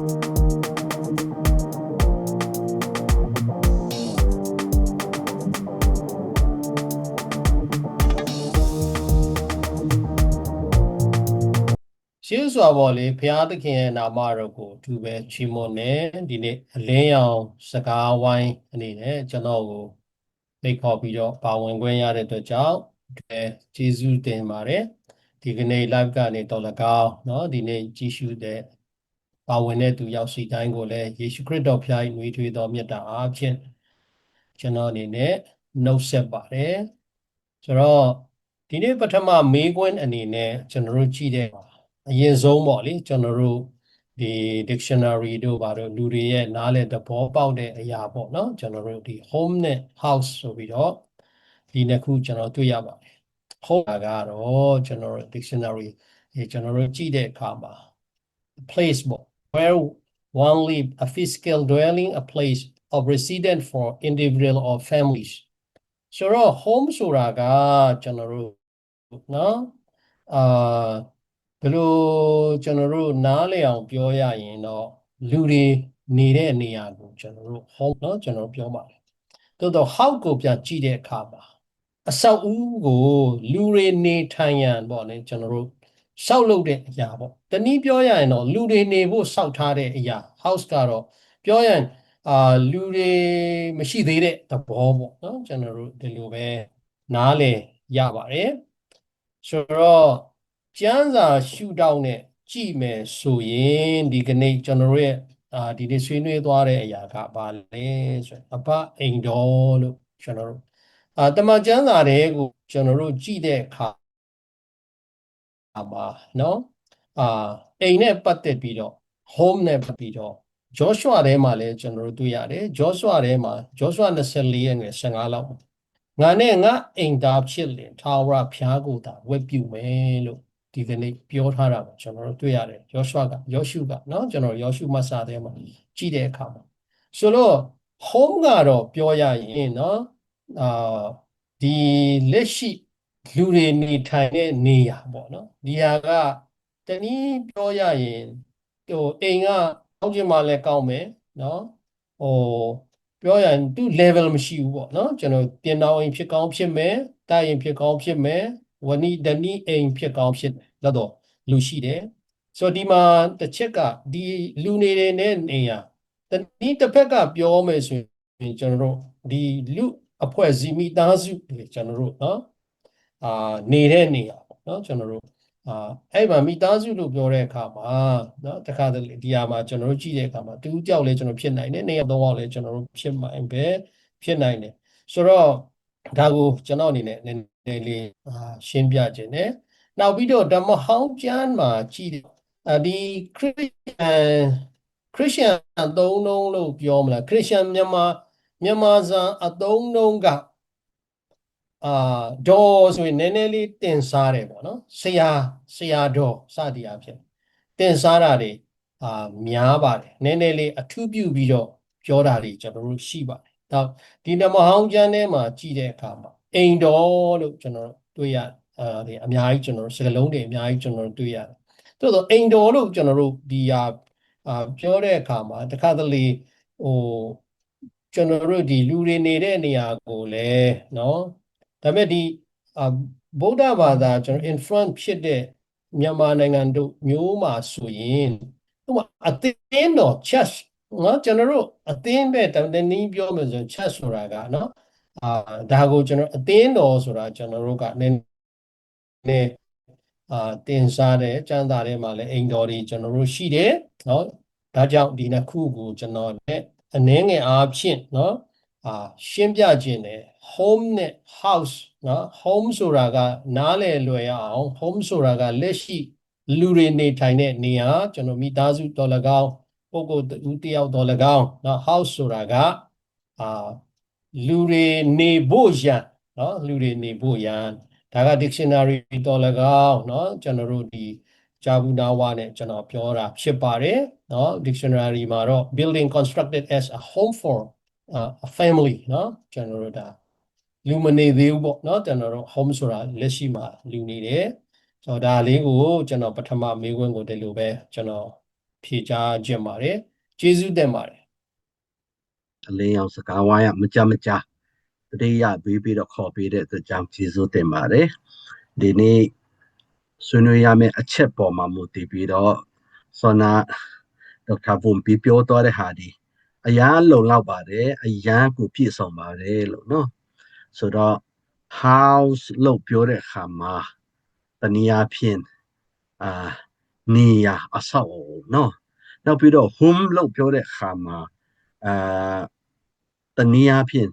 ရှေးစွာပေါ်လေဘုရားသခင်ရဲ့နာမတော်ကိုသူပဲချီးမွမ်းနေဒီနေ့အလင်းရောင်စကားဝိုင်းအနေနဲ့ကျွန်တော်ကိုဖိတ်ခေါ်ပြီးတော့ပါဝင်ခွင့်ရတဲ့အတွက်ကြောင့်ကျေးဇူးတင်ပါတယ်ဒီကနေ့ live ကနေတော့၎င်းเนาะဒီနေ့ကြည့်ရှုတဲ့ပါဝင်တဲ့သူရောက်စီတိုင်းကိုလည်းယေရှုခရစ်တော်ဖျား၏နှွေးထွေးသောမြတ်တာအားဖြင့်ကျွန်တော်အနေနဲ့နှုတ်ဆက်ပါတယ်ဆိုတော့ဒီနေ့ပထမမေးခွန်းအနေနဲ့ကျွန်တော်တို့ကြည့်တဲ့အရင်ဆုံးပေါ့လေကျွန်တော်တို့ဒီ dictionary တို့ဘာလို့လူတွေရဲ့နားလည်သဘောပေါက်တဲ့အရာပေါ့နော်ကျွန်တော်တို့ဒီ home နဲ့ house ဆိုပြီးတော့ဒီနှစ်ခုကျွန်တော်တွေ့ရပါတယ် home ကတော့ကျွန်တော်တို့ dictionary ကျွန်တော်တို့ကြည့်တဲ့အခါမှာ place ပေါ့ where one live a physical dwelling a place of residence for individual or families ဆိုတော့ home ဆိုတာကကျွန်တော်တို့နော်ဘယ်လိုကျွန်တော်တို့နားလည်အောင်ပြောရရင်တော့လူတွေနေတဲ့နေရာကိုကျွန်တော်တို့ home เนาะကျွန်တော်ပြောပါတယ်သို့တော့ house ကိုပြန်ကြည့်တဲ့အခါမှာအဆောက်အဦကိုလူတွေနေထိုင်ရန်ပေါ့လေကျွန်တော်တို့ဆောက်လုပ်တဲ့အရာပေါ့တနည်းပြောရရင်တော့လူတွေနေဖို့ဆောက်ထားတဲ့အရာ house ကတော့ပြောရရင်လူတွေမရှိသေးတဲ့သဘောပေါ့เนาะကျွန်တော်တို့ဒီလိုပဲနားလည်ရပါတယ်ဆိုတော့ကျမ်းစာရှုထောင့်နဲ့ကြည့်မယ်ဆိုရင်ဒီကနေ့ကျွန်တော်ရဲ့ဒီနေ့ဆွေးနွေးသွားတဲ့အရာကဘာလဲဆိုရင်အဘအိမ်တော်လို့ကျွန်တော်တို့တမန်ကျမ်းစာတွေကိုကျွန်တော်တို့ကြည့်တဲ့အခါမှာเนาะအိမ်နဲ့ပတ်သက်ပြီးတော့ home နဲ့ပတ်ပြီးတော့ဂျောရှုထဲမှာလည်းကျွန်တော်တို့တွေ့ရတယ်ဂျောရှုထဲမှာဂျောရှု24ရက်နဲ့15လောက်ငါနဲ့ငါအိမ်သားဖြစ်လင်ထာဝရဘုရားကိုသာဝတ်ပြုမယ်လို့ဒီကနေ့ပြောထားတာကိုကျွန်တော်တို့တွေ့ရတယ်ယောရှုကเนาะကျွန်တော်ယောရှုမတ်စာထဲမှာကြည့်တဲ့အခါမှာဆိုတော့ home ကတော့ပြောရရင်เนาะဒီလက်ရှိလူတွေနေထိုင်တဲ့နေရာပေါ့เนาะဒီဟာကတနည်းပြောရရင်အိမ်ကအောက်ကျမှလည်းကောင်းမယ်เนาะပြောရရင်သူ level မရှိဘူးပေါ့နော်ကျွန်တော်ပြင်တော်အိမ်ဖြစ်ကောင်းဖြစ်မယ်တာရင်ဖြစ်ကောင်းဖြစ်မယ်ဝနီဒနီအိမ်ဖြစ်ကောင်းဖြစ်တယ်တော့လူရှိတယ်ဆိုတော့ဒီမှာတစ်ချက်ကဒီလူနေတဲ့နေရာတနည်းတစ်ဖက်ကပြောမယ်ဆိုရင်ကျွန်တော်တို့ဒီလူအဖွဲ့အစည်းမိသားစုတွေကျွန်တော်တို့နော်နေတဲ့နေရာပေါ့နော်ကျွန်တော်တို့အဲ့မှာမိသားစုလို့ပြောတဲ့အခါမှာเนาะတခါတလေဒီဟာမှာကျွန်တော်တို့ကြည့်တဲ့အခါမှာတူကြောက်လဲကျွန်တော်ဖြစ်နိုင်တယ်နေရာတော့အောင်လဲကျွန်တော်တို့ဖြစ်နိုင်ပဲဖြစ်နိုင်တယ်ဆိုတော့ဒါကိုကျွန်တော်အနေနဲ့နည်းနည်းလေးရှင်းပြခြင်းနဲ့နောက်ပြီးတော့ဓမ္မဟောင်းကျမ်းမှာကြည့်ဒီခရစ်ယာန်အသုံးလုံးလို့ပြောမလားခရစ်ယာန်မြန်မာစာအသုံးလုံးကဒေါ်ဆိုရင်နည်းနည်းလေးတင်စားတယ်ပေါ့နော်ဆရာဒေါ်စသည်အဖြစ်တင်စားတာတွေများပါတယ်နည်းနည်းလေးအထူးပြုပြီးတော့ပြောတာတွေကျွန်တော်တို့ရှိပါတယ်တော့ဒီဓမ္မဟောင်းကျမ်းထဲမှာကြည့်တဲ့အခါမှာအိမ်တော်လို့ကျွန်တော်တွေ့ရတယ်အများကြီးကျွန်တော်စကားလုံးတွေအများကြီးကျွန်တော်တွေ့ရတယ်သို့သောအိမ်တော်လို့ကျွန်တော်တို့ဒီပြောတဲ့အခါမှာတခါတလေကျွန်တော်တို့ဒီလူတွေနေတဲ့နေရာကိုလည်းเนาะဒါပေမဲ့ဒီဗုဒ္ဓဘာသာကျွန်တော် influence ဖြစ်တဲ့မြန်မာနိုင်ငံတို့မျိုးမှာဆိုရင်ဥပမာအသင်းတော် church เนาะကျွန်တော်တို့အသင်းပဲတနည်းပြောမယ်ဆိုရင် church ဆိုတာကเนาะဒါကိုကျွန်တော်အသင်းတော်ဆိုတာကျွန်တော်တို့ကနည်းနည်းတင်စားတယ်ကျမ်းစာထဲမှာလည်းအိမ်တော်တွေကျွန်တော်တို့ရှိတယ်เนาะဒါကြောင့်ဒီနှစ်ခုကိုကျွန်တော်နဲ့အနည်းငယ်အားဖြင့်เนาะရှင်းပြခြင်းတယ် home နဲ့ house เนาะ home ဆိုတာကနားလည်လွယ်ရအောင် home ဆိုတာကလက်ရှိလူတွေနေထိုင်တဲ့နေရာကျွန်တော်မိသားစုတော်၎င်းပုဂ္ဂိုလ်တူတယောက်တော်၎င်းเนาะ house ဆိုတာကလူတွေနေဖို့ရန်เนาะလူတွေနေဖို့ရန်ဒါက dictionary တော်၎င်းเนาะကျွန်တော်တို့ဒီဂျာဘူးနာဝါနဲ့ကျွန်တော်ပြောတာဖြစ်ပါတယ်เนาะ dictionary မှာတော့ building constructed as a home for a family เนาะကျွန်တော်တို့ဒါလူမနေသေးဘူးပေါ့เนาะကျွန်တော်တို့ home ဆိုတာလက်ရှိမှာလူနေတယ်ဆိုတော့ဒါလေးကိုကျွန်တော်ပထမမေးခွန်းကိုဒီလိုပဲကျွန်တော် ဖြေကြားခြင်းပါတယ်ကျေးဇူးတင်ပါတယ်အလင်းရောင်စကားဝိုင်းကမကြတတိယပြီးပြီးတော့ခေါ်ပေးတဲ့အတွက်ကြောင့်ကျေးဇူးတင်ပါတယ်ဒီနေ့ဆွေးနွေးရမယ့်အချက်ပေါ်မှာမူတည်ပြီးတော့ဆောနာဒေါက်တာဘုံပြီးပြောသွားတဲ့ဟာဒီအရန်လုံလောက်ပါတယ်အရန်ကိုပြည့်စုံပါတယ်လို့နော်ဆိုတော့ house လို့ပြောတဲ့အခါမှာတနည်းအားဖြင့်နေရာအဆောက်အအုံနော်နောက်ပြီးတော့ home လို့ပြောတဲ့အခါမှာတနည်းအားဖြင့်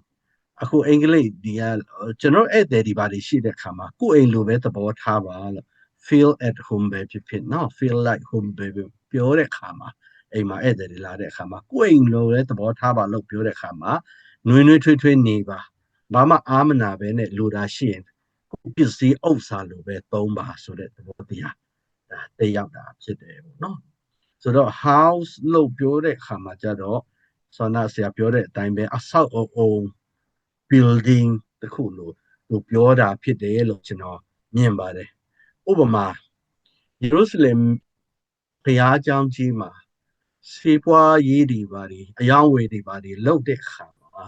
အခုအင်္ဂလိပ်ဒီကကျွန်တော်ဧည့်သည်တွေပါရှိတဲ့အခါမှာကိုယ့်အိမ်လိုပဲသဘောထားပါလို့ feel at home ပဲဖြစ်နော် feel like home ပဲပြောတဲ့အခါမှာအိမ်မှာဧည့်သည်တွေလာတဲ့အခါမှာကိုယ့်အိမ်လိုပဲသဘောထားပါလို့ပြောတဲ့အခါမှာနှွေးနှွေးထွေးထွေးနေပါဘာမှအားမနာပဲနဲ့လူတာရှိရင်ပစ္စည်းဥစ္စာလိုပဲသုံးပါဆိုတဲ့သဘောတရားတည်ရောက်တာဖြစ်တယ်ပေါ့နော်ဆိုတော့ house လို့ပြောတဲ့အခါမှာကျတော့ဆောနာဆရာပြောတဲ့အတိုင်းပဲအဆောက်အအုံ building တခုလို့ပြောတာဖြစ်တယ်လို့ကျွန်တော်မြင်ပါတယ်ဥပမာယေရုရှလင်ဘုရားကျောင်းကြီးမှာစေပွားရေးတွေပါတွေအယောင်းဝယ်တွေပါတွေလုပ်တဲ့အခါမှာ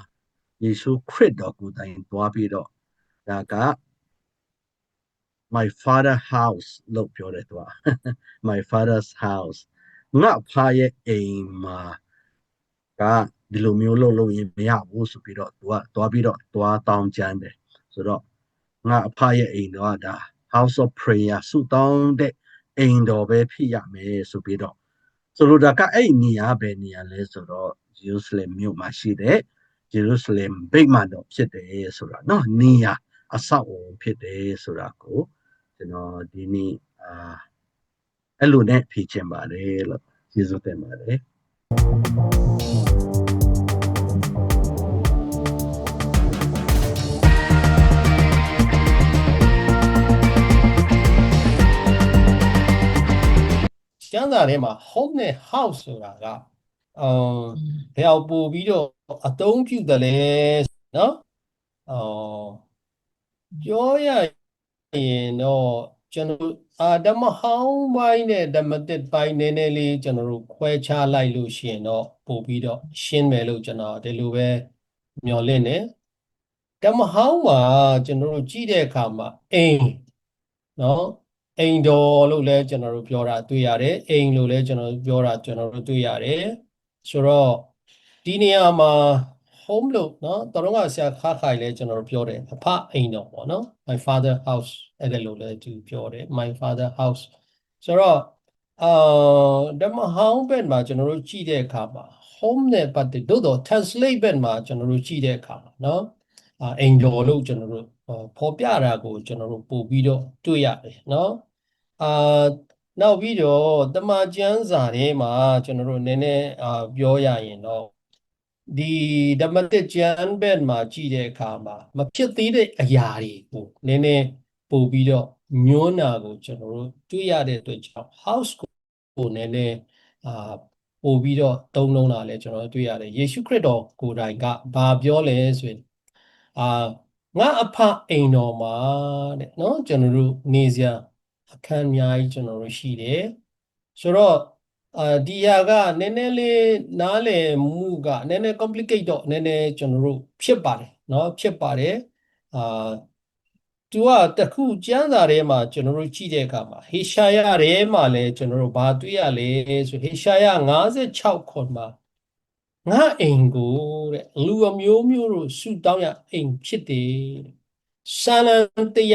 ယေရှုခရစ်တော်ကိုယ်တိုင်သွားပြီးတော့ဒါက my father house လို့ပြောတယ်သူက my father's house ငါဖားရဲ့အိမ်မှာကဒီလိုမျိုးလုပ်ရင်မရဘူးဆိုပြီးတော့သူကသွားပြီးတော့သွားတောင်းကြမ်းတယ်ဆိုတော့ငါအဖရဲ့အိမ်တော့ဒါ house of prayer ဆုတောင်းတဲ့အိမ်တော်ပဲဖြစ်ရမယ်ဆိုပြီးတော့ဆိုလိုတာကအဲ့နေရာပဲနေရာလဲဆိုတော့ဂျေရုဆလင်မြို့မှာရှိတဲ့ဂျေရုဆလင်ဗိမာန်တော်ဖြစ်တယ်ဆိုတာနော်နေရာအဆောက်အအုံဖြစ်တယ်ဆိုတာကိုကျွန်တော်ဒီနေ့အဲ့လိုနဲ့ဖြေချင်ပါတယ်လို့ကျေးဇူးတင်ပါတယ်ကျမ်းစာထဲမှာ home နဲ့ house ဆိုတာကဘယ်အောင်ပို့ပြီးတော့အသုံးပြုတယ်လဲနော်ပြောရရင်တော့ကျွန်တော်ဓမ္မဟောင်းပိုင်းနဲ့ဓမ္မသစ်ပိုင်းနည်းနည်းလေးကျွန်တော်တို့ခွဲခြားလိုက်လို့ရှိရင်တော့ပို့ပြီးတော့ရှင်းမယ်လို့ကျွန်တော်ဒီလိုပဲမျှော်လင့်တယ်ဓမ္မဟောင်းမှာကျွန်တော်တို့ကြည့်တဲ့အခါမှာအိမ်နော်အိမ်တော်လို့လည်းကျွန်တော်တို့ပြောတာတွေ့ရတယ်အိမ်လို့လည်းကျွန်တော်တို့ပြောတာကျွန်တော်တို့တွေ့ရတယ်ဆိုတော့ဒီနေရာမှာ home လို့နော်တော်တော်ကဆရာခါခိုင်လဲကျွန်တော်တို့ပြောတယ်အဖအိမ်တော်ပေါ့နော် my father house အဲ့ဒါလို့လည်းသူပြောတယ် my father house ဆိုတော့ဓမ္မဟောင်းဘက်မှာကျွန်တော်တို့ကြည့်တဲ့အခါမှာ home နဲ့ပတ်သက်သို့တော့ translate ဘက်မှာကျွန်တော်တို့ကြည့်တဲ့အခါမှာနော်အိမ်တော်လို့ကျွန်တော်တို့ဖော်ပြတာကိုကျွန်တော်တို့ပို့ပြီးတော့တွေ့ရတယ်နော်နောက်ပြီးတော့တမန်ကျမ်းစာထဲမှာကျွန်တော်တို့နည်းနည်းပြောရရင်တော့ဒီဓမ္မသစ်ကျမ်းဘက်မှာကြည့်တဲ့အခါမှာမဖြစ်သေးတဲ့အရာတွေကိုနည်းနည်းပို့ပြီးတော့ညွှန်းတာကိုကျွန်တော်တို့တွေ့ရတဲ့အတွက်ကြောင့် house ကိုနည်းနည်းပို့ပြီးတော့သုံးလုံးတာလဲကျွန်တော်တို့တွေ့ရတယ်ယေရှုခရစ်တော်ကိုယ်တိုင်ကဘာပြောလဲဆိုရင်ငါအဖအိမ်တော်မှာတဲ့နော်ကျွန်တော်တို့နေစရာအခန်းအများကြီးကျွန်တော်တို့ရှိတယ်ဆိုတော့ဒီဟာကနည်းနည်းလေးနားလည်မှုကနည်းနည်း complicate တော့နည်းနည်းကျွန်တော်တို့ဖြစ်ပါတယ်เนาะဖြစ်ပါတယ်သူကတခုကျမ်းစာထဲမှာကျွန်တော်တို့ကြည့်တဲ့အခါမှာဟေရှာယထဲမှာလည်းကျွန်တော်တို့ဘာတွေ့ရလဲဆိုဟေရှာယ56ခုမှာငါအိမ်ကိုတဲ့လူအမျိုးမျိုးတို့ဆုတောင်းရအိမ်ဖြစ်တယ်စာလံ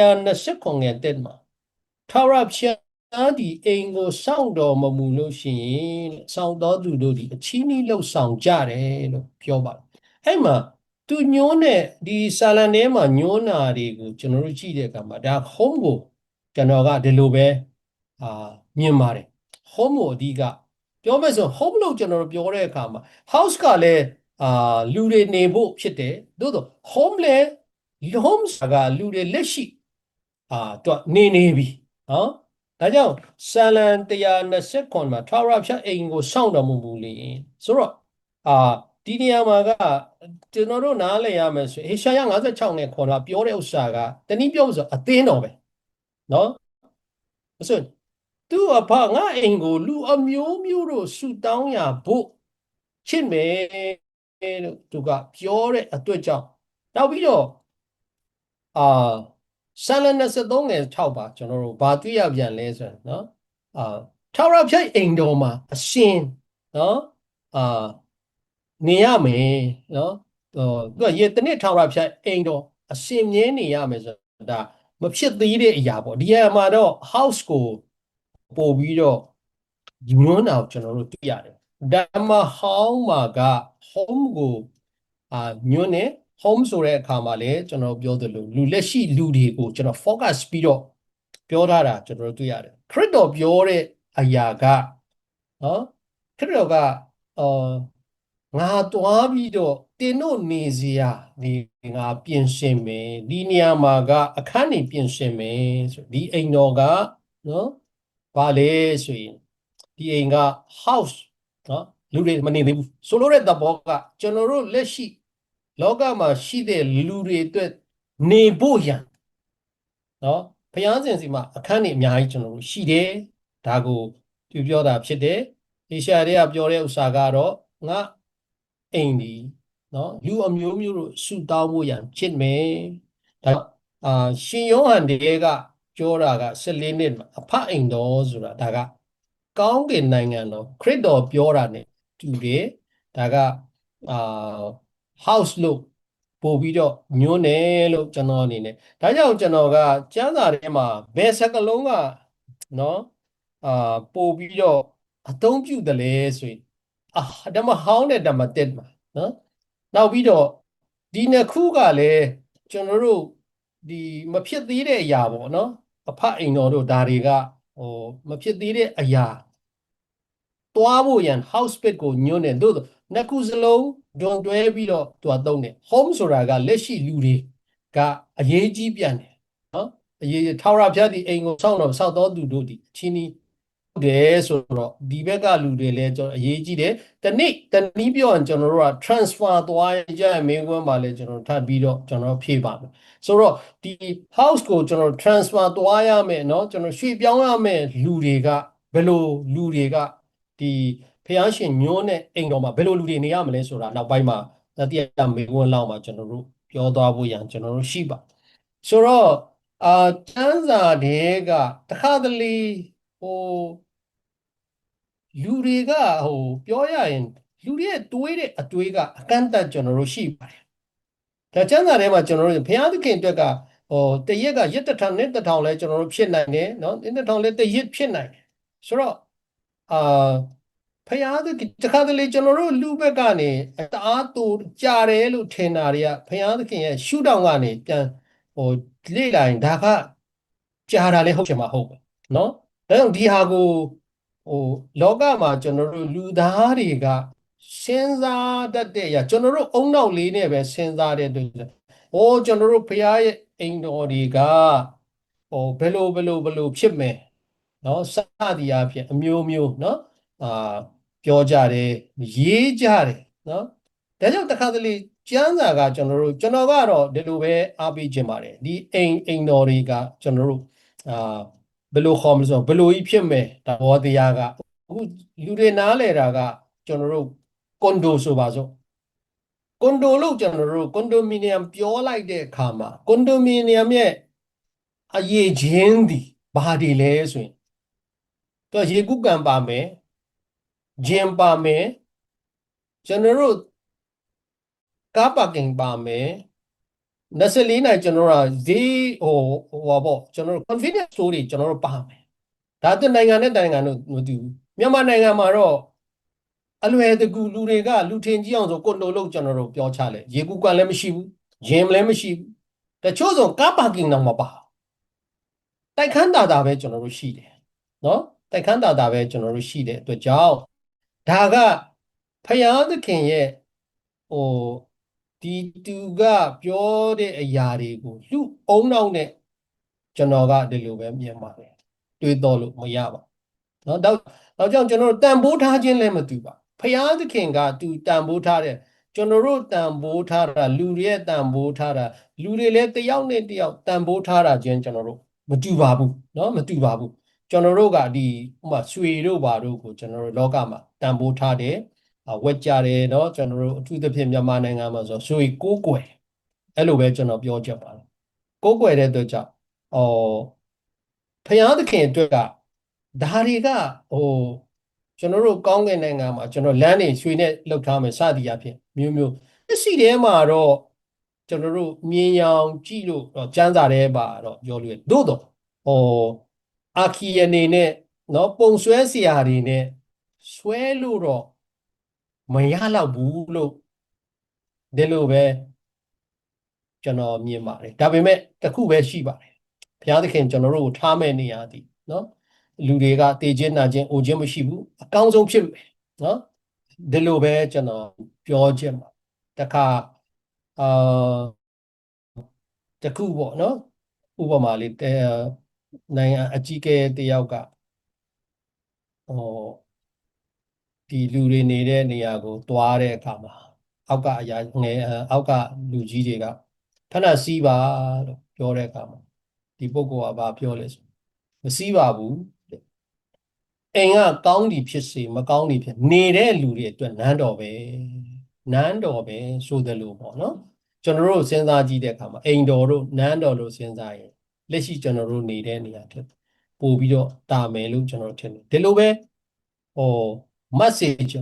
120ခုငယ်တက်မှာထာဝရဘုရားဒီအိမ်ကိုစောင့်တော်မမူလို့ရှိရင်စောင့်တော်သူတို့ဒီအချီးနှီးလှုပ်ဆောင်ကြတယ်လို့ပြောပါတယ်အဲ့မှာသူညိုးနဲ့ဒီစာလံထဲမှာညိုးနာတွေကိုကျွန်တော်တို့ကြည့်တဲ့အခါမှာဒါ home ကိုကျွန်တော်ကဒီလိုပဲမြင်ပါတယ် home ကိုအဓိကပြောမယ်ဆို home လို့ကျွန်တော်တို့ပြောတဲ့အခါမှာ house ကလည်းလူတွေနေဖို့ဖြစ်တယ်သို့တော့ home လည်း home ကလူတွေလက်ရှိသူကနေပြီနော်ဒါကြောင့်ဆာလံ120မှာထာဝရဘုရားအိမ်ကိုစောင့်တော်မူလေဆိုတော့ဒီနေရာမှာကကျွန်တော်တို့နားလည်ရမယ်ဆိုဟေရှာယ56နဲ့ခေါ်တာပြောတဲ့ဥစ္စာကတနည်းပြောဆိုအသင်းတော်ပဲနော်ဆို သူ့အဖငါအိမ်ကိုလူအမျိုးမျိုးတို့ဆူတောင်းရဖို့ချစ်မယ်လို့သူကပြောတဲ့အတွက်ကြောင့်နောက်ပြီးတော့ဆာလ23ငယ်6ပါကျွန်တော်တို့ဘာတွေ့ရပြန်လဲဆိုရင်နော်ထာဝရဘုရားအိမ်တော်မှာအရှင်နော်နေရမယ်နော်သူကတနေ့ထာဝရဘုရားအိမ်တော်အရှင်မြဲနေရမယ်ဆိုတာမဖြစ်သေးတဲ့အရာပေါ့ဒီအမှာတော့ house ကိုပို့ပြီးတော့ညွှန်းတာကိုကျွန်တော်တို့တွေ့ရတယ်ဓမ္မဟောင်းမှာက home ကိုညွှန်းနေ home ဆိုတဲ့အခါမှာလည်းကျွန်တော်ပြောသလိုလူလက်ရှိလူတွေကိုကျွန်တော် focus ပြီးတော့ပြောထားတာကျွန်တော်တို့တွေ့ရတယ်ခရစ်တော်ပြောတဲ့အရာကနော်ခရစ်တော်ကငါသွားပြီးတော့တင်တို့နေစရာဒီငါပြင်ဆင်မယ်ဒီနေရာမှာကအခန်းနေပြင်ဆင်မယ်ဆိုဒီအိမ်တော်ကနော်ဘာလဲဆိုရင်ဒီအိမ်က house နော်လူတွေမနေသေးဘူးဆိုလိုတဲ့သဘောကကျွန်တော်တို့လက်ရှိလောကမှာရှိတဲ့လူတွေအတွက်နေဖို့ရန်နော်ဘုရားရှင်စီမှာအခန်းနေအများကြီးကျွန်တော်တို့ရှိတယ်ဒါကိုသူပြောတာဖြစ်တယ်အေရှာတွေကပြောတဲ့ဥစ္စာကတော့ငါအိမ်ဒီနော်လူအမျိုးမျိုးတို့ဆူတောင်းဖို့ရန်ဖြစ်မယ်ဒါရှင်ယောဟန်တွေကပြောတာက14နှစ်မှာအဖအိမ်တော်ဆိုတာဒါကကောင်းကင်နိုင်ငံတော်ခရစ်တော်ပြောတာ ਨੇ တူတယ်ဒါကhouse လို့ပို့ပြီးတော့ညွှန်းတယ်လို့ကျွန်တော်အနေနဲ့ဒါကြောင့်ကျွန်တော်ကကျမ်းစာထဲမှာဘယ်စကားလုံးကနော်ပို့ပြီးတော့အသုံးပြုတယ်လဲဆိုရင်ဓမ္မဟောင်းနဲ့ဓမ္မတက်မှာနော်နောက်ပြီးတော့ဒီနှစ်ခုကလည်းကျွန်တော်တို့ဒီမဖြစ်သေးတဲ့အရာပေါ့နော်အဖအိမ်တော်တို့ဒါတွေကမဖြစ်သေးတဲ့အရာသွားဖို့ရန် house bit ကိုညွှန်းတယ်တို့နှစ်ခုစလုံးဒွန်တွဲပြီးတော့သူကသုံးတယ် home ဆိုတာကလက်ရှိလူတွေကအရေးကြီးပြန်တယ်နော်အရေးထာဝရဘုရားဒီအိမ်ကိုစောင့်တော့သူတို့ဒီအချင်းကြီးတယ်ဆိုတော့ဒီဘက်ကလူတွေလည်းကျွန်တော်အရေးကြီးတယ်တနည်းပြောရင်ကျွန်တော်တို့က transfer သွားကြရမင်းကွန်းမှာလည်းကျွန်တော်ထပ်ပြီးတော့ကျွန်တော်ဖြည့်ပါမယ်ဆိုတော့ဒီ house ကိုကျွန်တော် transfer သွားရမယ်เนาะကျွန်တော်ရွှေ့ပြောင်းရမယ်လူတွေကဘယ်လိုလူတွေကဒီဖျားရှင်ညွှန်းတဲ့အိမ်တော်မှာဘယ်လိုလူတွေနေရမလဲဆိုတာနောက်ပိုင်းမှာတရားမင်းကွန်းလောက်မှာကျွန်တော်တို့ပြောသွားဖို့ရန်ကျွန်တော်တို့ရှိပါဆိုတော့ကျမ်းစာတွေကတခါတလေလူတွေကပြောရရင်လူတွေရဲ့တွေးတဲ့အတွေးကအကန့်အသတ်ကျွန်တော်တို့ရှိပါတယ်ဒါကျမ်းစာထဲမှာကျွန်တော်တို့ဘုရားသခင်အတွက်ကတရက်ကရက်တစ်ထောင်နဲ့တစ်ထောင်လဲကျွန်တော်တို့ဖြစ်နိုင်တယ်နော်တစ်ထောင်လဲတရက်ဖြစ်နိုင်တယ်ဆိုတော့ဘုရားသခင်တခါတလေကျွန်တော်တို့လူဘက်ကနေတအားတူကြာတယ်လို့ထင်တာတွေကဘုရားသခင်ရဲ့ရှုထောင့်ကနေပြန်လေ့လာရင်ဒါကကြာတာလည်းဟုတ်ချင်မှာဟုတ်ပဲနော်ဒါကြောင့်ဒီဟာကိုလောကမှာကျွန်တော်တို့လူသားတွေကစဉ်းစားတတ်တဲ့အရာကျွန်တော်တို့အုံနောက်လေးနဲ့ပဲစဉ်းစားတဲ့အတွက်ကျွန်တော်တို့ဘုရားရဲ့အိမ်တော်တွေကဘယ်လိုဖြစ်မယ်နော်စသည်အဖြစ်အမျိုးမျိုးနော်ပြောကြတယ်ရေးကြတယ်နော်ဒါကြောင့်တခါတလေကျမ်းစာကကျွန်တော်ကတော့ဒီလိုပဲအားပေးခြင်းပါတယ်ဒီအိမ်တော်တွေကကျွန်တော်တို့ဘယ်လိုခေါ်မလဲဆိုဘယ်လိုကြီးဖြစ်မယ်သဘောတရားကအခုလူတွေနားလဲတာကကျွန်တော်တို့ကွန်ဒိုဆိုပါစို့ကွန်ဒိုလို့ကျွန်တော်တို့ကွန်ဒိုမီနီယမ်ပြောလိုက်တဲ့အခါမှာကွန်ဒိုမီနီယမ်ရဲ့အရေးချင်းသည်ဘာတွေလဲဆိုရင်သူရေကူးကန်ပါမယ်ဂျင်ပါမယ်ကျွန်တော်တို့ကားပါကင်ပါမယ်24နိုင်ကျွန်တော်တို့ဈေးပေါ့ကျွန်တော်တို့ convenience store တွေကျွန်တော်တို့ပါမယ်ဒါတနိုင်ငံနဲ့နိုင်ငံတို့မတူဘူးမြန်မာနိုင်ငံမှာတော့အလွယ်တကူလူတွေကလူထင်ကြီးအောင်ဆိုကွန်ဒိုလို့ကျွန်တော်တို့ပြောချလဲရေကူးကန်လည်းမရှိဘူးဂျင်လည်းမရှိဘူးတချို့ဆိုကားပါကင်တော့မပါတိုက်ခန်းတာပဲကျွန်တော်တို့ရှိတယ်နော်တိုက်ခန်းတာပဲကျွန်တော်တို့ရှိတဲ့အတွက်ကြောင့်ဒါကဖယားသခင်ရဲ့ဒီသူကပြောတဲ့အရာတွေကိုလူအုံနောက်နဲ့ကျွန်တော်ကဒီလိုပဲမြင်ပါတယ်တွေးတော့လို့မရပါဘူးเนาะတော့ကြောင့်ကျွန်တော်တို့တန်ဖိုးထားခြင်းလည်းမတူပါဖယားသခင်ကသူတန်ဖိုးထားတဲ့ကျွန်တော်တို့တန်ဖိုးထားတာလူတွေရဲ့တန်ဖိုးထားတာလူတွေလည်းတယောက်နဲ့တယောက်တန်ဖိုးထားတာချင်းကျွန်တော်တို့မတူပါဘူးเนาะမတူပါဘူး ကျွန်တော်တို့ကဒီဥပမာရွှေတို့ဘာတို့ကိုကျွန်တော်တို့လောကမှာတန်ဖိုးထားတယ်ဝက်ကြတယ်เนาะကျွန်တော်တို့အထူးသဖြင့်မြန်မာနိုင်ငံမှာဆိုရွှေကိုးကွယ်အဲ့လိုပဲကျွန်တော်ပြောချက်ပါတယ်ကိုးကွယ်တဲ့အတွက်ကြောင့်ဖယားသခင်အတွက်ကဒါတွေကကျွန်တော်တို့ကောင်းကင်နိုင်ငံမှာကျွန်တော်လမ်းနေရွှေနဲ့လှုပ်ထားမယ်စသည်အဖြစ်မျိုးမျိုးပစ္စည်းထဲမှာတော့ကျွန်တော်တို့မြင်ရောင်ကြည့်လို့ကျမ်းစာထဲပါတော့ပြောလို့သို့တော့အာခီအနေနဲ့နော်ပုံဆွဲစရာတွေနဲ့ဆွဲလို့တော့မရတော့ဘူးလို့ဒီလိုပဲကျွန်တော်မြင်ပါတယ်ဒါပေမဲ့တစ်ခုပဲရှိပါတယ်ဘုရားသခင်ကျွန်တော်တို့ကိုထားမဲ့နေရာသည်နော်လူတွေကတေခြင်းနာခြင်းအိုခြင်းမရှိဘူးအကောင်းဆုံးဖြစ်မယ်နော်ဒီလိုပဲကျွန်တော်ပြောခြင်းပါတခါတခုပေါ့နော်ဥပမာလေးနိုင်ငံအကြီးအကဲတယောက်ကဒီလူတွေနေတဲ့နေရာကိုသွားတဲ့အခါမှာအောက်ကအရာငယ်အောက်ကလူကြီးတွေကခဏစီးပါလို့ပြောတဲ့အခါမှာဒီပုဂ္ဂိုလ်ကပြောလဲဆိုမစီးပါဘူးအိမ်ကကောင်းသည်ဖြစ်စေမကောင်းသည်ဖြစ်နေတဲ့လူတွေအတွက်နန်းတော်ပဲဆိုတယ်လို့ပေါ့နော်ကျွန်တော်တို့စဉ်းစားကြည့်တဲ့အခါမှာအိမ်တော်တို့နန်းတော်လို့စဉ်းစားရင်လက်ရှိကျွန်တော်တို့နေတဲ့နေရာဖြစ်ပို့ပြီးတော့တာမယ်လို့ကျွန်တော်ထင်တယ်ဒီလိုပဲmessage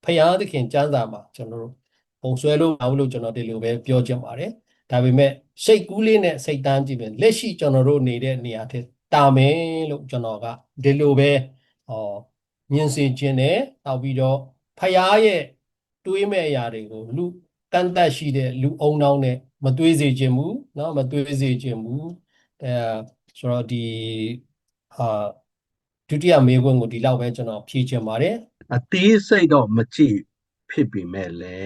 ဖယားသခင်ကျမ်းစာမှာကျွန်တော်တို့ပုံဆွဲလို့မဟုတ်လို့ကျွန်တော်ဒီလိုပဲပြောချင်ပါတယ်ဒါပေမဲ့စိတ်ကူးလေးနဲ့စိတ်တန်းကြည့်ပဲလက်ရှိကျွန်တော်တို့နေတဲ့နေရာထက်တာမယ်လို့ကျွန်တော်ကဒီလိုပဲမြင်စေခြင်းနဲ့နောက်ပြီးတော့ဖယားရဲ့တွေးမဲ့အရာတွေကိုလူတန်တတ်ရှိတဲ့လူအုံနောင်းနဲ့မတွေးစေခြင်းဘူးเนาะမတွေးစေခြင်းဘူးဆိုတော့ဒီဒုတိယမေးခွန်းကိုဒီလောက်ပဲကျွန်တော်ဖြေချင်ပါတယ်အသေးစိတ်တော့မကြည့်ဖြစ်ပြီမဲ့လေ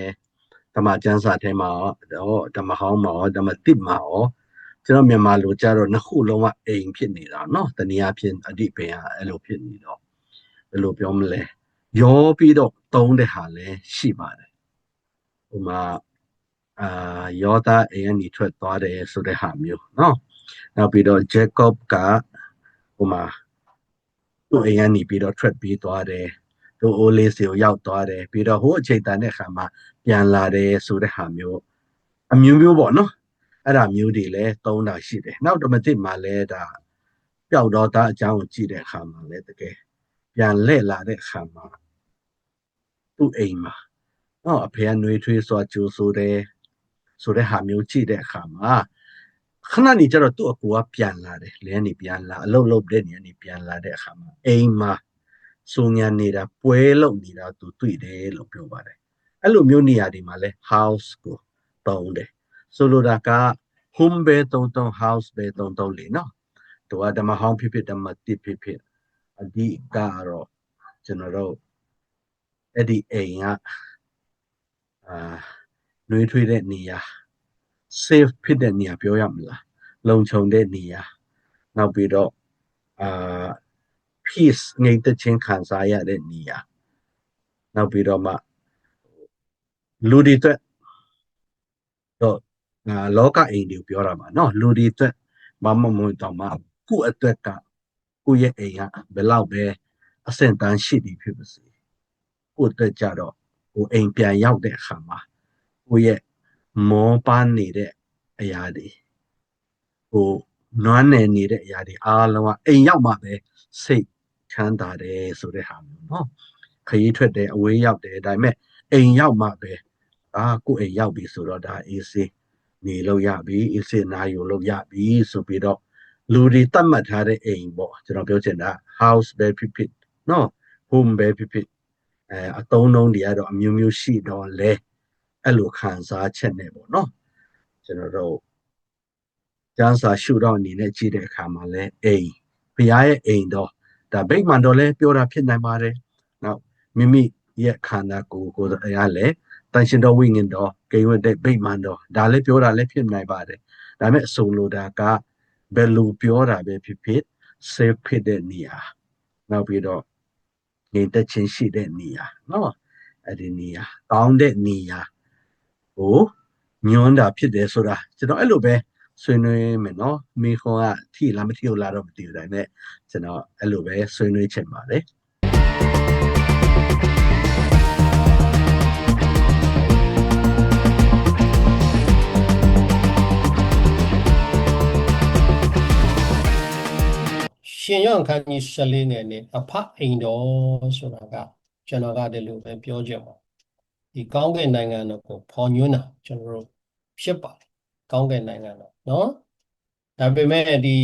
ဓမ္မကျမ်းစာထဲမှာတော့ဓမ္မဟောင်းမှာဓမ္မတစ်မှာကျွန်တော်မြန်မာလိုကြတော့နှစ်ခုလုံးကအိမ်ဖြစ်နေတာเนาะတနည်းအားဖြင့်အဓိပ္ပာယ်ကအဲ့လိုဖြစ်နေတော့ဘယ်လိုပြောမလဲရောပြီးတော့သုံးတဲ့ဟာလည်းရှိပါတယ်ဥမာယောသားအိမ်ကနေထွက်သွားတယ်ဆိုတဲ့ဟာမျိုးเนาะနောက်ပြီးတော့ Jacob ကဥမာသူ့အိမ်ကနေပြီးတော့ထွက်ပြေးသွားတယ်သူအိုးလေးစီကိုရောက်သွားတယ်ပြီးတော့ဟိုအချိန်တန်တဲ့ခါမှာပြန်လာတယ်ဆိုတဲ့ဟာမျိုးအမျိုးမျိုးပေါ့နော်အဲ့ဒါမျိုးတွေလည်းသုံးတာရှိတယ်နောက်တော့မသိမှလည်းဒါပျောက်တော့တာအကြောင်းကိုကြည့်တဲ့အခါမှာလည်းတကယ်ပြန်လှည့်လာတဲ့အခါမှာသူ့အိမ်မှာအဖေကနှွေးထွေးစွာကြိုးဆိုတယ်ဆိုတဲ့ဟာမျိုးကြည့်တဲ့အခါမှာခဏနေကျတော့သူ့အကူကပြန်လာတယ်လဲနေပြန်လာအလုပ်လုပ်တဲ့နေရာနေပြန်လာတဲ့အခါမှာအိမ်မှာစုံညာနေတာပွဲလုပ်နေတာသူတွေ့တယ်လို့ပြောပါတယ်အဲ့လိုမျိုးနေရာတွေမှာလဲ house ကိုတုံးတယ်ဆိုလိုတာက home ပဲတုံး house ပဲတုံးလေနော်သူကဓမ္မဟောင်းဖြစ်ဖြစ်ဓမ္မတစ်ဖြစ်ဖြစ်အဓိကတော့ကျွန်တော်တို့အဲ့ဒီအိမ်ကနှွေးထွေးတဲ့နေရာ safe ဖြစ်တဲ့နေရာပြောရမလားလုံခြုံတဲ့နေရာနောက်ပြီးတော့peace ငြိမ်သက်ခြင်းခံစားရတဲ့နေရာနောက်ပြီးတော့မှလူတွေအတွက်တော့လောကအိမ်တွေပြောတာပါเนาะလူတွေအတွက်မမမွေတော့မှကိုယ့်အတွက်ကကိုယ့်ရဲ့အိမ်ကဘယ်လောက်ပဲအဆင့်တန်းရှိသည်ဖြစ်ပါစေကိုယ့်အတွက်ကြတော့ကိုအိမ်ပြန်ရောက်တဲ့အခါမှာကိုယ့်ရဲ့မောပန်းနေတဲ့အရာတွေကိုနွမ်းနယ်နေတဲ့အရာတွေအားလုံးကအိမ်ရောက်မှပဲစိတ်ချမ်းသာတယ်ဆိုတဲ့ဟာမျိုးเนาะခရီးထွက်တယ်အဝေးရောက်တယ်ဒါပေမဲ့အိမ်ရောက်မှပဲကိုယ့်အိမ်ရောက်ပြီဆိုတော့ဒါအေးစေးနေလို့ရပြီအေးစေးနာယူလို့ရပြီဆိုပြီးတော့လူတွေတတ်မှတ်ထားတဲ့အိမ်ပေါ့ကျွန်တော်ပြောချင်တာ house ပဲဖြစ်ဖြစ်เนาะ home ပဲဖြစ်ဖြစ်အသုံးနှုန်းတွေကတော့အမျိုးမျိုးရှိတော့လဲအဲ့လိုခံစားချက်နဲ့ပေါ့เนาะကျွန်တော်တို့ကျမ်းစာရှုတော့အနေနဲ့ကြည့်တဲ့အခါမှာလဲအိမ်ဘုရားရဲ့အိမ်တော့ဒါဗိမာန်တော်လဲပြောတာဖြစ်နိုင်ပါတယ်နောက်မိမိရဲ့ခန္ဓာကိုယ်အရာလဲတန်ရှင်တော်ဝိညာဉ်တော်ဂိမ်းဝတ်တဲ့ဗိမာန်တော်ဒါလည်းပြောတာလည်းဖြစ်နိုင်ပါတယ်ဒါပေမဲ့အဆိုလိုတာကဘယ်လိုပြောတာပဲဖြစ်ဖြစ် safe ဖြစ်တဲ့နေရာနောက်ပြီးတော့ငြိမ်သက်ခြင်းရှိတဲ့နေရာနော်အဲ့ဒီနေရာကောင်းတဲ့နေရာကိုညွှန်းတာဖြစ်တယ်ဆိုတာကျွန်တော်အဲ့လိုပဲ ဆွေးနွေးမယ်နော်မိခွန်းကထိလားမထိဘူးလားတော့မသိဘူးဒါပေမဲ့ကျွန်တော်အဲ့လိုပဲဆွေးနွေးချင်ပါတယ်ရှင်ယောဟန်ခန်းကြီး14နဲ့နေအဖအိမ်တော်ဆိုတာကကျွန်တော်ကဒီလိုပဲပြောချင်ပါဒီကောင်းကင်နိုင်ငံတော်ကိုဖော်ညွှန်းတာကျွန်တော်တို့ဖြစ်ပါတယ်ကောင်းကင်နိုင်ငံတော်နော်ဒါပေမဲ့ဒီ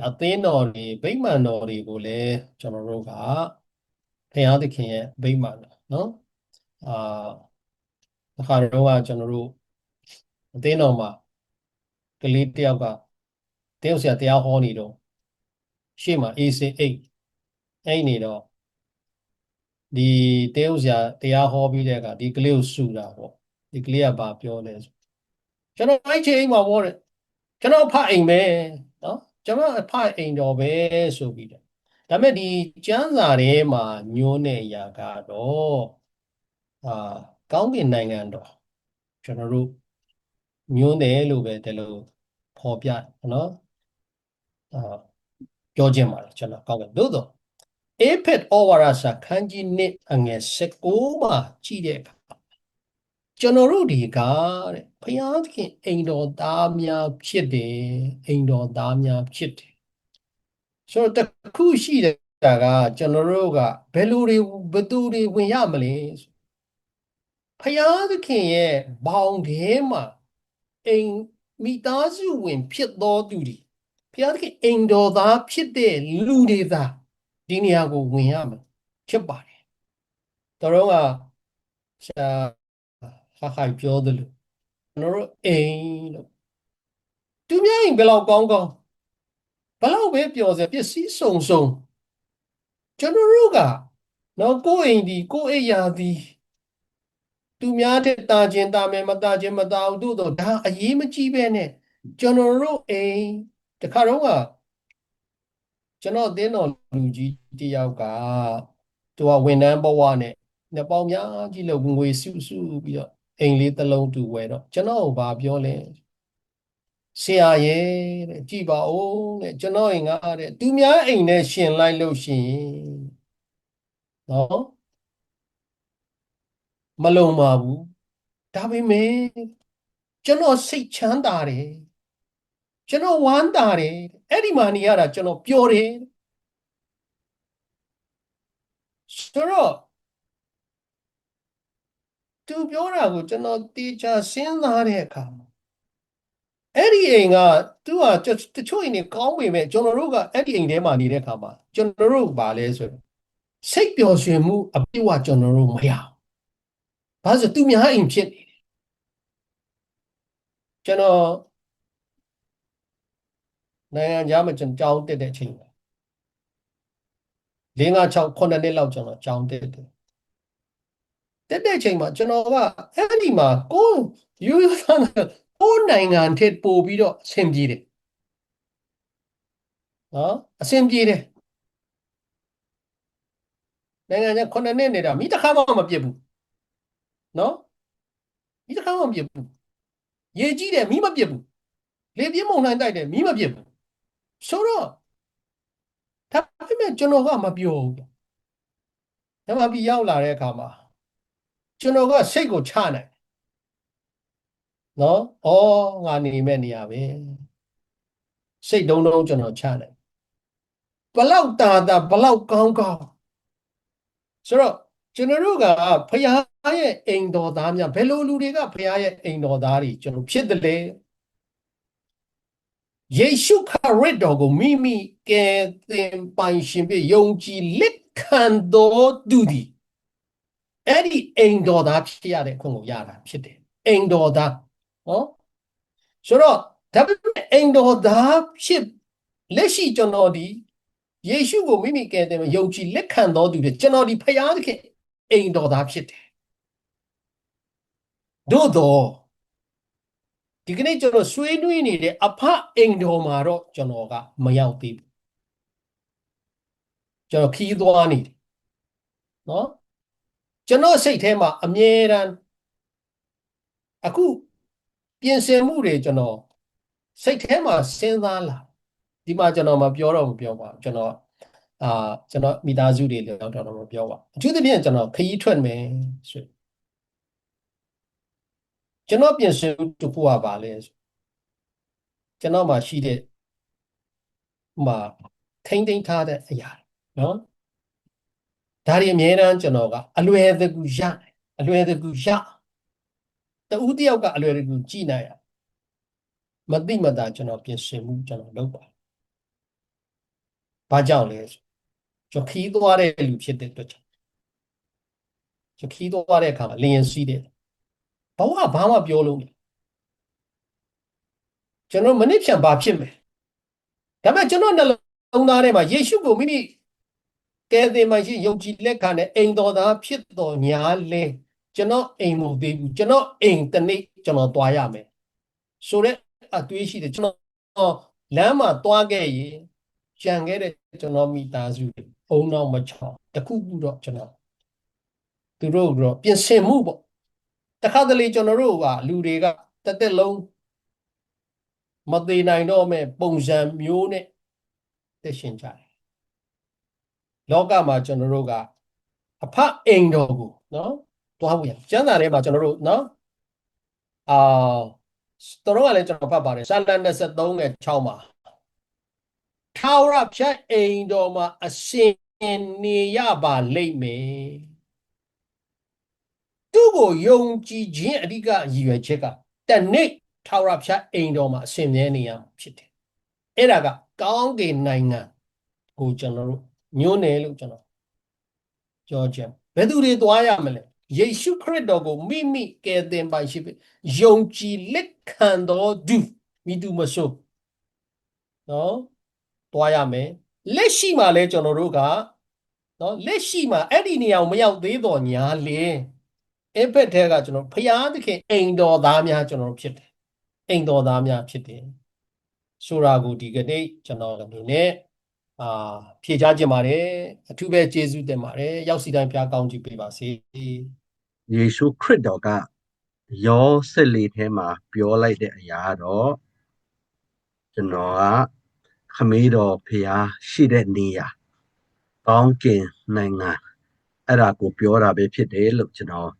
အသင်းတော်တွေဗိမာန်တော်တွေကိုလည်းကျွန်တော်တို့ကဘုရားသခင်ရဲ့ဗိမာန်တော်နော်အခါတော့ကကျွန်တော်တို့အသင်းတော်မှာကလေးတယောက်ကတယောက်ဆရာတရားဟောနေတော့ရှေ့မှာ AC8 အဲ့နေတော့ဒီတယောက်ဆရာတရားဟောပြီးတဲ့အခါဒီကလေးကိုဆူတာပေါ့ဒီကလေးကဘာပြောလဲကျွန်တော်အဲ့ချိန်အိမ်မှာပေါ့တဲ့ကျွန်တော်ဖအိမ်ပဲနော်ကျွန်တော်ဖအိမ်တော်ပဲဆိုပြီးတော့ဒါပေမဲ့ဒီကျမ်းစာထဲမှာညွှန်းတဲ့အရာကတော့ကောင်းကင်နိုင်ငံတော်ကျွန်တော်တို့ညွှန်းတယ်လို့ပဲဒီလိုဖော်ပြနော်ပြောခြင်းပါတယ်ကျွန်တော်ကောင်းကင်သို့တော့အေဖက်ဩဝါဒစာခန်းကြီး1အငယ်16မှာကြည့်တဲ့အခါကျွန်တော်တို့ဒီကတဲ့ဘုရားသခင်အိမ်တော်သားများဖြစ်တယ်အိမ်တော်သားများဖြစ်တယ်ဆိုတော့တခုရှိတာကကျွန်တော်တို့ကဘယ်သူတွေဝင်ရမလဲဘုရားသခင်ရဲ့ဘောင်ထဲမှာအိမ်မိသားစုဝင်ဖြစ်သောသူတွေဘုရားသခင်အိမ်တော်သားဖြစ်တဲ့လူတွေသာဒီနေရာကိုဝင်ရမှာဖြစ်ပါတယ်တော်တော့ကရှာခိုင်ပြောတယ်လို့ကျွန်တော်တို့အိမ်လို့သူများအိမ်ဘယ်လောက်ကောင်းဘယ်လောက်ပဲပျော်စေပစ္စည်းစုံကျွန်တော်တို့ကနော်ကိုယ့်အိမ်ဒီကိုယ့်အိယာဒီသူများတဲ့တာခြင်းတာမယ်မတာခြင်းမတာဘူးတို့တော့ဒါအရေးမကြီးပဲနဲ့ကျွန်တော်တို့အိမ်တခါတော့ကကျွန်တော်အသင်းတော်လူကြီးတယောက်ကသူကဝန်ထမ်းဘဝနဲ့နှစ်ပေါင်းများကြီးလို့ငွေစုပြီးတော့အိမ်လေးတစ်လုံးတူဝယ်တော့ကျွန်တော်ကဘာပြောလဲဆရာရဲ့တဲ့ကြည်ပါဦးတဲ့ကျွန်တော်အိမ်ကတဲ့သူများအိမ်နဲ့ရှင်လိုက်လို့ရှိရင်နော်မလုံပါဘူးဒါပေမဲ့ကျွန်တော်စိတ်ချမ်းသာတယ်ကျွန်တော်ဝမ်းသာတယ်အဲ့ဒီမှာနေရတာကျွန်တော်ပျော်တယ်ဆိုတော့သူပြောတာကိုကျွန်တော်တေချာစဉ်းစားတဲ့အခါမှာအဲ့ဒီအိမ်ကသူကတချို့အိမ်တွေကောင်းပေမဲ့ကျွန်တော်တို့ကအဲ့ဒီအိမ်ထဲမှာနေတဲ့အခါမှာကျွန်တော်တို့ဗာလဲဆိုတော့စိတ်ပျော်ရွှင်မှုအပြည့်အဝကျွန်တော်တို့မရဘူး။ဘာလို့သူများအိမ်ဖြစ်နေတယ်ကျွန်တော်နိုင်ငံခြားမှာကျွန်တော်ကြောင်းတက်တဲ့အချိန်မှာ5 6 9နှစ်လောက်ကျွန်တော်ကြောင်းတက်တယ်တက်တဲ့အချိန်မှာကျွန်တော်ကအဲ့ဒီမှာကိုယူဆကိုနိုင်ငံထက်ပို့ပြီးတော့အဆင်ပြေတယ်နော်အဆင်ပြေတယ်နိုင်ငံခြား9နှစ်နေတာမိတစ်ခါမှမပြစ်ဘူးနော်မိတစ်ခါမှမပြစ်ဘူးရေကြီးတယ်မိမပြစ်ဘူးလေပြင်းမုန်တိုင်းတိုက်တယ်မိမပြစ်ဘူးဆိုတော့ဒါပေမဲ့ကျွန်တော်ကမပြောဘူးဓမ္မပြည်ရောက်လာတဲ့အခါမှာကျွန်တော်ကစိတ်ကိုချနိုင်နော်ဩငါနေမဲ့နေရပဲစိတ်တုံးကျွန်တော်ချနိုင်ဘလောက်တာဘလောက်ကောင်းဆိုတော့ကျွန်တော်တို့ကဖခင်ရဲ့အိမ်တော်သားများဘယ်လိုလူတွေကဖခင်ရဲ့အိမ်တော်သားတွေကျွန်တော်ဖြစ်တယ်လေယေရှုခရစ်တော်ကိုမိမိကယ်တင်ပိုင်ရှင်ဖြစ်ယုံကြည်လက်ခံတော်သူသည်အဲ့ဒီအိမ်တော်သားဖြစ်ရတဲ့ခွင့်ကိုရတာဖြစ်တယ်အိမ်တော်သားနော်ဆိုတော့ဒါပေမဲ့အိမ်တော်သားဖြစ်လက်ရှိကျွန်တော်ဒီယေရှုကိုမိမိကယ်တင်ယုံကြည်လက်ခံတော်သူတွေကျွန်တော်ဒီဖခင်သခင်အိမ်တော်သားဖြစ်တယ်တို့တော့ဒီကနေ့ကျွန်တော်ဆွေးနွေးနေတဲ့အဖအိမ်တော်မှာတော့ကျွန်တော်ကမရောက်သေးဘူးကျွန်တော်ခီးသွားနေတယ်နော်ကျွန်တော်စိတ်ထဲမှာအမြဲတမ်းအခုပြင်ဆင်မှုတွေကျွန်တော် စိတ်ထဲမှာစဉ်းစားလာဒီမှာကျွန်တော်မပြောတော့မပြောပါကျွန်တော်မိသားစုတွေလည်းတော့မပြောပါအထူးသဖြင့်ကျွန်တော်ခရီးထွက်မယ်ဆိုကျွန်တော်ပြင်ဆင်တစ်ခုကပါလဲကျွန်တော်မှရှိတဲ့မှာထိမ့်သိမ်းထားတဲ့အရာနော်ဒါတွေအများတန်းကျွန်တော်ကအလွယ်တကူရတယ်အလွယ်တကူရတဦးတယောက်ကအလွယ်တကူကြည့်နိုင်ရမသိမသာကျွန်တော်ပြင်ဆင်မှုကျွန်တော်လုပ်ပါဘာကြောင့်လဲကျွန်တော်ခီးသွားတဲ့လူဖြစ်တဲ့အတွက်ကြောင့်ကျွန်တော်ခီးသွားတဲ့အခါမှာလျင်စီးတယ်ဘဝဘာမှပြောလို့မရကျွန်တော်မနစ်ဖြန်ဘာဖြစ်မယ်ဒါပေမဲ့ကျွန်တော်နှလုံးသားထဲမှာယေရှုကိုမိမိကယ်တင်မှရှိယုံကြည်လက်ခံတဲ့အိမ်တော်သားဖြစ်တော်ညာလဲကျွန်တော်အိမ်မသေးဘူးကျွန်တော်အိမ်တနေ့ကျွန်တော်သွားရမယ်ဆိုတဲ့အတွေးရှိတယ်ကျွန်တော်လမ်းမှာသွားခဲ့ရင်ကြံခဲ့တဲ့ကျွန်တော်မိသားစုအုံနောက်မချောင်းတခုခုတော့ကျွန်တော်သူတို့ကတော့ပြင်ဆင်မှုပေါ့တခါတလေကျွန်တော်တို့ကလူတွေကတက်တက်လုံးမသေးနိုင်တော့မဲ့ပုံစံမျိုးနဲ့တက်ရှင်ကြတယ်လောကမှာကျွန်တော်တို့ကအဖအိမ်တော်ကိုနော်တွားဖို့ရကျမ်းစာထဲမှာကျွန်တော်တို့နော်တော်ကလည်းကျွန်တော်ဖတ်ပါတယ်စာလံ23နဲ့6မှာထာဝရဘုရားအိမ်တော်မှာအရှင်နေရပါလိမ့်မယ်သူ့ကိုယုံကြည်ခြင်းအဓိကရည်ရွယ်ချက်ကတနေ့ထာဝရဘုရားအိမ်တော်မှာအရှင်မြဲနေရမှာဖြစ်တယ်အဲ့ဒါကကောင်းကင်နိုင်ငံကိုကျွန်တော်တို့ညွှန်းတယ်လို့ကျွန်တော်ပြောချင်ဘယ်သူတွေသွားရမလဲယေရှုခရစ်တော်ကိုမိမိကယ်တင်ပိုင်ရှိပြီးယုံကြည်လက်ခံတော်သူမိသူမဆိုးနော်သွားရမယ်လက်ရှိမှာလဲကျွန်တော်တို့ကနော်လက်ရှိမှာအဲ့ဒီနေရာကိုမရောက်သေးတော့ညာလေအဲ့ဘက်ထဲကကျွန်တော်ဖျားသခင်အိမ်တော်သားများကျွန်တော်ဖြစ်တယ်အိမ်တော်သားများဖြစ်တယ်ဆိုတာကိုဒီကနေ့ကျွန်တော်အနေနဲ့ဖြေချခြင်းပါတယ်အထူးပဲကျေးဇူးတင်ပါတယ်ရောက်စီတိုင်းဖျားကောင်းချီးပေးပါစေယေရှုခရစ်တော်ကယောဆက်လေးထဲမှာပြောလိုက်တဲ့အရာတော့ကျွန်တော်ကခမည်းတော်ဖျားရှိတဲ့နေရာကောင်းကင်နိုင်ငံအဲ့ဒါကိုပြောတာပဲဖြစ်တယ်လို့ကျွန်တော်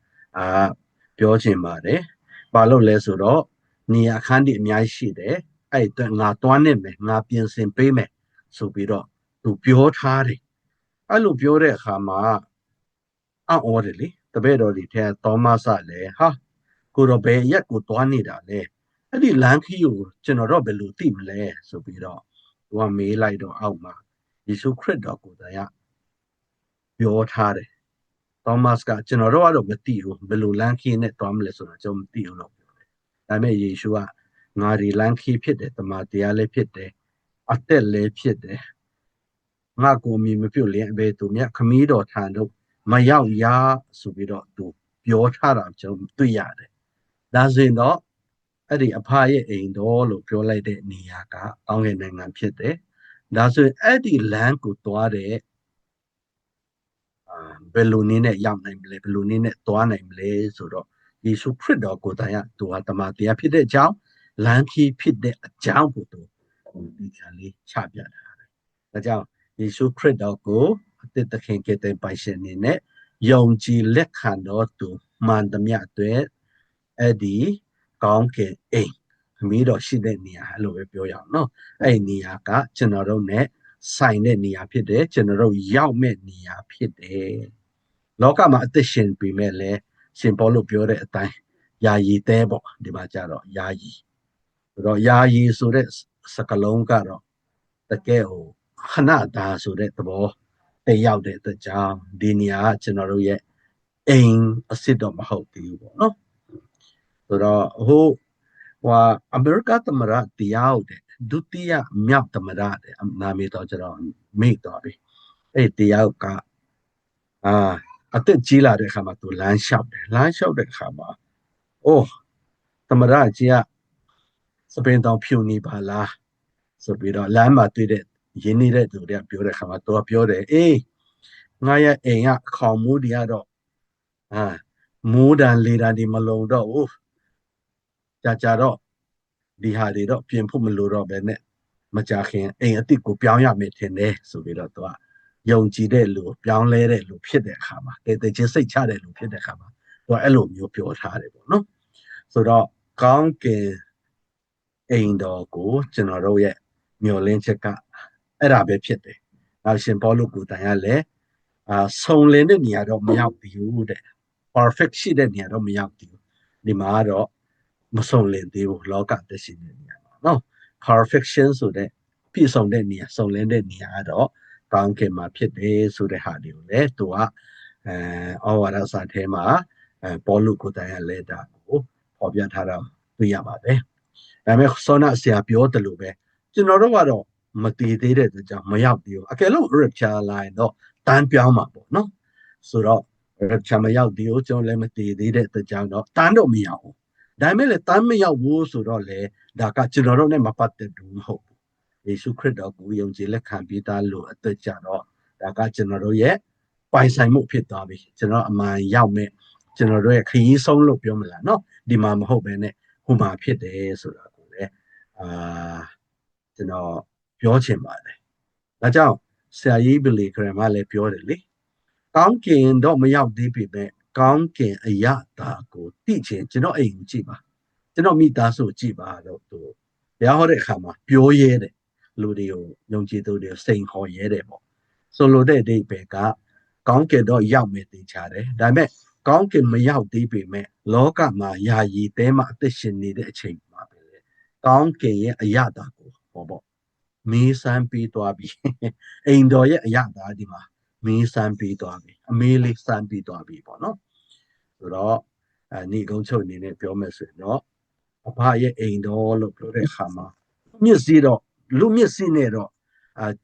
ပြောချင်ပါတယ်ဘာလို့လဲဆိုတော့နေရာအခန်းကြီးအများကြီးရှိတယ်အဲ့အတွက်ငါတွားနေမယ်ငါပြင်ဆင်ပေးမယ်ဆိုပြီးတော့သူပြောထားတယ်အဲ့လိုပြောတဲ့အခါမှာအော်တယ်လေတပည့်တော်ဒီထဲသောမဆလည်းဟာကိုတော့ဘယ်ရက်ကိုတွားနေတာလဲအဲ့ဒီလမ်းခီးကိုကျွန်တော်တော့ဘယ်လိုသိမလဲဆိုပြီးတော့သူကမေးလိုက်တော့အောက်မှာယေရှုခရစ်တော်ကိုယ်တိုင်ကပြောထားတယ်သောမတ်ကကျွန်တော်တို့ကတော့မသိဘူးဘယ်လိုလမ်းခီးနဲ့တွားမလဲဆိုတော့ကျွန်တော်မသိဘူးလို့ပြောတယ်ဒါပေမဲ့ယေရှုကငါဒီလမ်းခီးဖြစ်တယ်တမန်တရားလည်းဖြစ်တယ်အသက်လည်းဖြစ်တယ်ငါကိုမြင်မပြုတ်လျင်ဘယ်သူမြတ်ခမည်းတော်ထံတို့မရောက်ရဆိုပြီးတော့သူပြောထားတာကျွန်တော်တွေ့ရတယ်ဒါဆိုရင်တော့အဲ့ဒီအဖရဲ့အိမ်တော်လို့ပြောလိုက်တဲ့နေရာကကောင်းကင်နိုင်ငံဖြစ်တယ်ဒါဆိုရင်အဲ့ဒီလမ်းကိုတွားတဲ့ဘယ်လိုနည်းနဲ့ရောက်နိုင်မလဲဘယ်လိုနည်းနဲ့သွားနိုင်မလဲဆိုတော့ယေရှုခရစ်တော်ကိုယ်တိုင်ကသူဟာတမန်တရားဖြစ်တဲ့အကြောင်းလမ်းခီးဖြစ်တဲ့အကြောင်းကိုသူဒီကလေးချပြထားတယ်ဒါကြောင့်ယေရှုခရစ်တော်ကိုအသက်သခင်ကယ်တင်ပိုင်ရှင်အနေနဲ့ယုံကြည်လက်ခံတော်သူမှန်သမျှအတွက်အဲ့ဒီကောင်းကင်အိမ်အမိတော်ရှိတဲ့နေရာအဲ့လိုပဲပြောရအောင်နော်အဲ့ဒီနေရာကကျွန်တော်တို့ ਨੇ ဆိုင်တဲ့နေရာဖြစ်တယ်ကျွန်တော်တို့ရောက်မဲ့နေရာဖြစ်တယ်လောကမှာအသက်ရှင်ပြီးမဲ့လဲရှင်ပေါလုပြောတဲ့အတိုင်းယာယီတဲပေါ့ဒီမှာကြတော့ယာယီဆိုတော့ယာယီဆိုတဲ့စကားလုံးကတော့တကယ်ဟိုခဏတာဆိုတဲ့သဘောတည်ရောက်တဲ့အတွက်ကြောင့်ဒီနေရာကကျွန်တော်တို့ရဲ့အိမ်အစ်စ်တော့မဟုတ်သေးဘူးပေါ့နော်ဆိုတော့ဟိုအမေရိကသမ္မတတရားဟုတ်တယ်ဒုတိယမြောက်သမ္မတတဲ့နာမည်တော့ကျွန်တော်မေ့သွားပြီအဲ့တရားကအသက်ကြီးလာတဲ့အခါမှာသူလမ်းလျှောက်တယ်လမ်းလျှောက်တဲ့အခါမှာအိုးသမ္မတကြီးကစပင်တောင်ဖြူနေပါလားဆိုပြီးတော့လမ်းမှာတွေ့တဲ့ရင်းနေတဲ့သူတွေကပြောတဲ့အခါမှာသူကပြောတယ်အေးငါရဲ့အိမ်ကခေါင်မိုးတွေကတော့မိုးတန်လေတန်တွေမလုံတော့ဘူးကြာတော့ ဒီဟာတွေတော့ပြင်ဖို့မလိုတော့ပဲနဲ့မကြခင်အိမ်အစ်ကိုပြောင်းရမယ်ထင်တယ်ဆိုပြီးတော့သူကယုံကြည်တဲ့လူပြောင်းလဲတဲ့လူဖြစ်တဲ့အခါမှာတည်ချင်းစိတ်ချတဲ့လူဖြစ်တဲ့အခါမှာသူကအဲ့လိုမျိုးပြောထားတယ်ပေါ့နော်ဆိုတော့ကောင်းကင်အိမ်တော်ကိုကျွန်တော်တို့ရဲ့မျှော်လင့်ချက်ကအဲ့ဒါပဲဖြစ်တယ်။နောက်ရှင်ပေါလုကိုတိုင်ကလည်းစုံလင်တဲ့နေရာတော့မရောက်သေးဘူးတဲ့ perfect ရှိတဲ့နေရာတော့မရောက်သေးဘူး။ဒီမှာတော့မစုံလင်သေးဘူးလောကသက်ရှင်တဲ့နေရာမှာနော် perfection ဆိုတဲ့ပြည့်စုံတဲ့နေရာစုံလင်တဲ့နေရာကတော့ကောင်းကင်မှာဖြစ်တယ်ဆိုတဲ့ဟာတွေကိုလည်းသူကဩဝါဒစာထဲမှာပေါလုကိုတိုင်ကလည်းဒါကိုပေါ်ပြထားတာတွေ့ရပါတယ်။ဒါပေမဲ့ဆောနာဆရာပြောတယ်လို့ပဲကျွန်တော်တို့ကတော့မတည်သေးတဲ့အတွက်ကြောင့်မရောက်သေးဘူးအကယ်လို့ rapture လာရင်တော့တန်းပြောင်းမှာပေါ့နော်ဆိုတော့ rapture မရောက်သေးဘူးကျွန်တော်လည်းမတည်သေးတဲ့အတွက်ကြောင့်တော့တန်းတော့မရောက်ဘူးဒါပေမဲ့လည်းတန်းမရောက်ဘူးဆိုတော့လေဒါကကျွန်တော်တို့နဲ့မပတ်သက်ဘူးမဟုတ်ဘူးယေရှုခရစ်တော်ကိုယုံကြည်လက်ခံပြီးသားလို့အသက်ကြတော့ဒါကကျွန်တော်တို့ရဲ့ပိုင်ဆိုင်မှုဖြစ်သွားပြီကျွန်တော်အမှန်ရောက်မဲ့ကျွန်တော်တို့ရဲ့ခရီးဆုံးလို့ပြောမလားเนาะဒီမှာမဟုတ်ဘဲနဲ့ဟိုမှာဖြစ်တယ်ဆိုတာကိုလည်းကျွန်တော်ပြောချင်ပါတယ်ဒါကြောင့်ဆရာကြီးဘီလီဂရမ်ကလည်းပြောတယ်လေကောင်းကင်တော့မရောက်သေးပြီပဲကောင်းကင်အရသာကိုသိချင်ကျွန်တော်အိမ်ကိုကြည့်ပါကျွန်တော်မိသားစုကြည့်ပါတော့သူတရားဟောတဲ့အခါမှာပြောရဲတယ်လူတွေကိုယုံကြည်သူတွေစိန်ခေါ်ရဲတယ်ပေါ့ဆိုလိုတဲ့အဓိပ္ပာယ်ကကောင်းကင်တော့ရောက်မယ်သိချတယ်ဒါပေမဲ့ကောင်းကင်မရောက်သေးပေမဲ့လောကမှာယာယီတဲမှာအသက်ရှင်နေတဲ့အချိန်မှာပဲလေကောင်းကင်ရဲ့အရသာကိုပေါ့မီးစမ်းပြီးသွားပြီအိမ်တော်ရဲ့အရသာဒီမှာမီးစမ်းပြီးသွားပြီအမေးလေးစမ်းပြီးသွားပြီပေါ့နော်ဆိုတော့ညီကုန်းချုပ်အနေနဲ့ပြောမယ်ဆိုရင်တော့အဖရဲ့အိမ်တော်လို့ပြောတဲ့အခါမှာမျက်စိတော့လူမျက်စိနဲ့တော့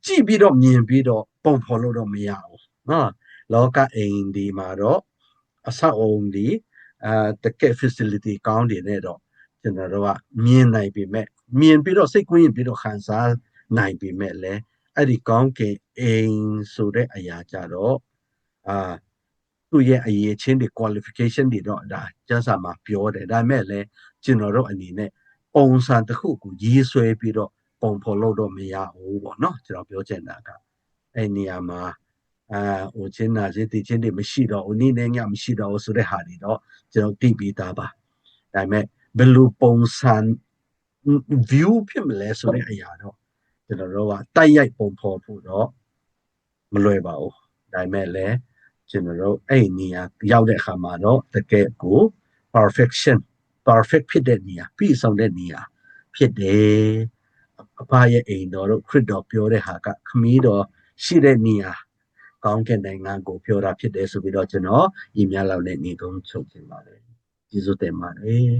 ကြည့်ပြီးတော့မြင်ပြီးတော့ပုံဖော်လို့တော့မရဘူးနော်လောကအိမ်ဒီမှာတော့အဆောက်အုံဒီတကယ် facility ကောင်းတယ်နဲ့တော့ကျွန်တော်တို့ကမြင်နိုင်ပြီမဲ့မြင်ပြီးတော့စိတ်ကူးရင်ပြီးတော့ခံစားနိုင်ပြီမဲ့လဲအဲ့ဒီကောင်းကင်အိမ်ဆိုတဲ့အရာကြတော့သူ့ရဲ့အရေးချင်းတွေ qualification တွေတော့ဒါကျမ်းစာမှာပြောတယ်ဒါပေမဲ့လည်းကျွန်တော်တို့အနေနဲ့ပုံစံတစ်ခုကိုရေးဆွဲပြီးတော့ပုံဖော်လို့တော့မရဘူးပေါ့နော်ကျွန်တော်ပြောချင်တာကအဲ့နေရာမှာဟိုချင်းနာချင်းတီချင်းတွေမရှိတော့ဦးနည်းနဲ့ညမရှိတော့ဆိုတဲ့ဟာတွေတော့ကျွန်တော်သိပြီးသားပါဒါပေမဲ့ဘယ်လိုပုံစံ view ဖြစ်မလဲဆိုတဲ့အရာတော့ကျွန်တော်တို့ကတိုက်ရိုက်ပုံဖော်ဖို့တော့မလွယ်ပါဘူးဒါပေမဲ့လည်းကျွန်တော်တို့အဲ့နေရာရောက်တဲ့အခါမှာတော့တကယ်ကို perfect ဖြစ်တဲ့နေရာပြည့်စုံတဲ့နေရာဖြစ်တယ်အဖရဲ့အိမ်တော်တို့ခရစ်တော်ပြောတဲ့ဟာကခမည်းတော်ရှိတဲ့နေရာကောင်းကင်နိုင်ငံကိုပြောတာဖြစ်တယ်ဆိုပြီးတော့ကျွန်တော်ညီများလောက်နဲ့ညီကုန်းချုပ်ခြင်းပါတယ်ကျေးဇူးတင်ပါတယ်